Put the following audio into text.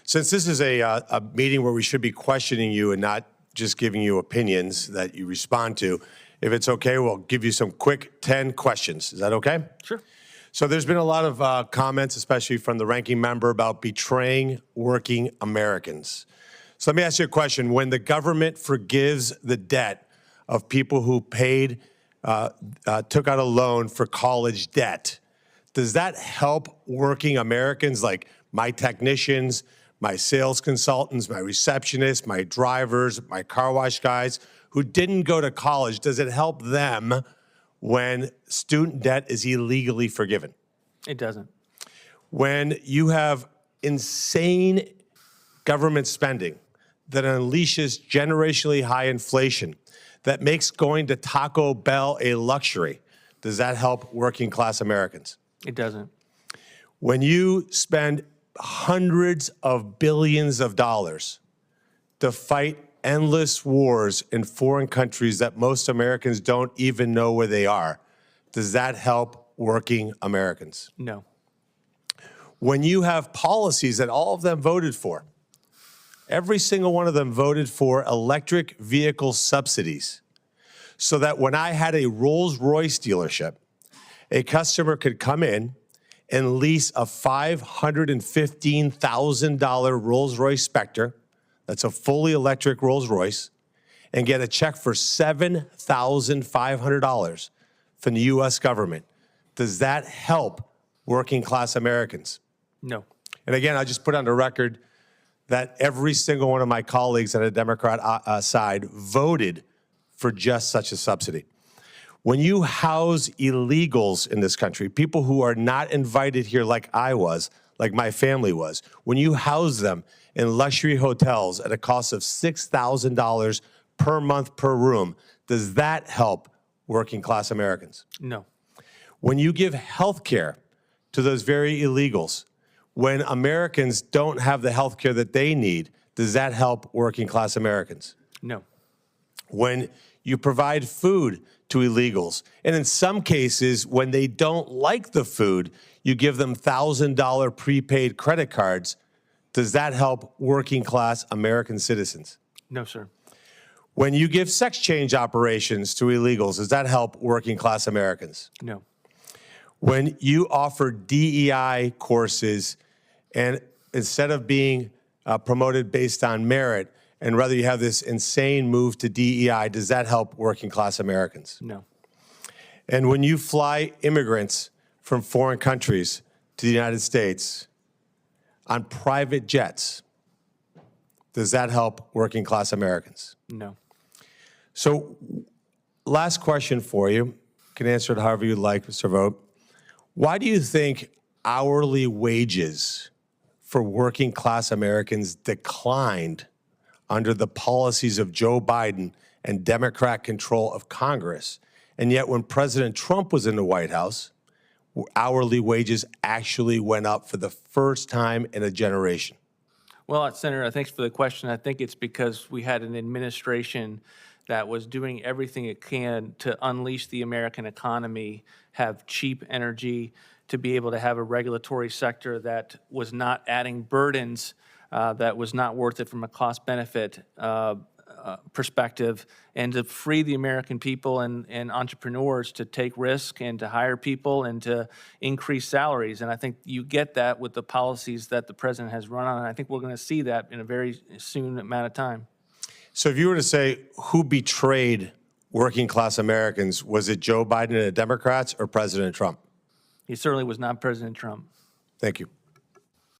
Since this is a meeting where we should be questioning you and not just giving you opinions that you respond to, if it's okay, we'll give you some quick 10 questions. Is that okay? Sure. So there's been a lot of comments, especially from the ranking member, about betraying working Americans. So let me ask you a question. When the government forgives the debt of people who took out a loan for college debt, does that help working Americans like my technicians, my sales consultants, my receptionists, my drivers, my car wash guys who didn't go to college? Does it help them when student debt is illegally forgiven? It doesn't. When you have insane government spending that unleashes generationally high inflation, that makes going to Taco Bell a luxury, does that help working class Americans? It doesn't. When you spend hundreds of billions of dollars to fight endless wars in foreign countries that most Americans don't even know where they are, does that help working Americans? No. When you have policies that all of them voted for, every single one of them voted for electric vehicle subsidies, so that when I had a Rolls-Royce dealership, a customer could come in and lease a $515,000 Rolls-Royce Spectre, that's a fully electric Rolls-Royce, and get a check for $7,500 from the U.S. government. Does that help working class Americans? No. And again, I just put on the record that every single one of my colleagues on the Democrat side voted for just such a subsidy. When you house illegals in this country, people who are not invited here like I was, like my family was, when you house them in luxury hotels at a cost of $6,000 per month per room, does that help working class Americans? No. When you give health care to those very illegals, when Americans don't have the health care that they need, does that help working class Americans? No. When you provide food to illegals, and in some cases, when they don't like the food, you give them $1,000 prepaid credit cards, does that help working class American citizens? No, sir. When you give sex change operations to illegals, does that help working class Americans? No. When you offer DEI courses, and instead of being promoted based on merit, and rather you have this insane move to DEI, does that help working class Americans? No. And when you fly immigrants from foreign countries to the United States on private jets, does that help working class Americans? No. So last question for you. You can answer it however you like, Mr. Vought. Why do you think hourly wages for working class Americans declined under the policies of Joe Biden and Democrat control of Congress? And yet when President Trump was in the White House, hourly wages actually went up for the first time in a generation. Well, Senator, thanks for the question. I think it's because we had an administration that was doing everything it can to unleash the American economy, have cheap energy, to be able to have a regulatory sector that was not adding burdens, that was not worth it from a cost-benefit perspective, and to free the American people and entrepreneurs to take risk and to hire people and to increase salaries. And I think you get that with the policies that the president has run on. And I think we're going to see that in a very soon amount of time. So if you were to say who betrayed working class Americans, was it Joe Biden and the Democrats or President Trump? He certainly was not President Trump. Thank you.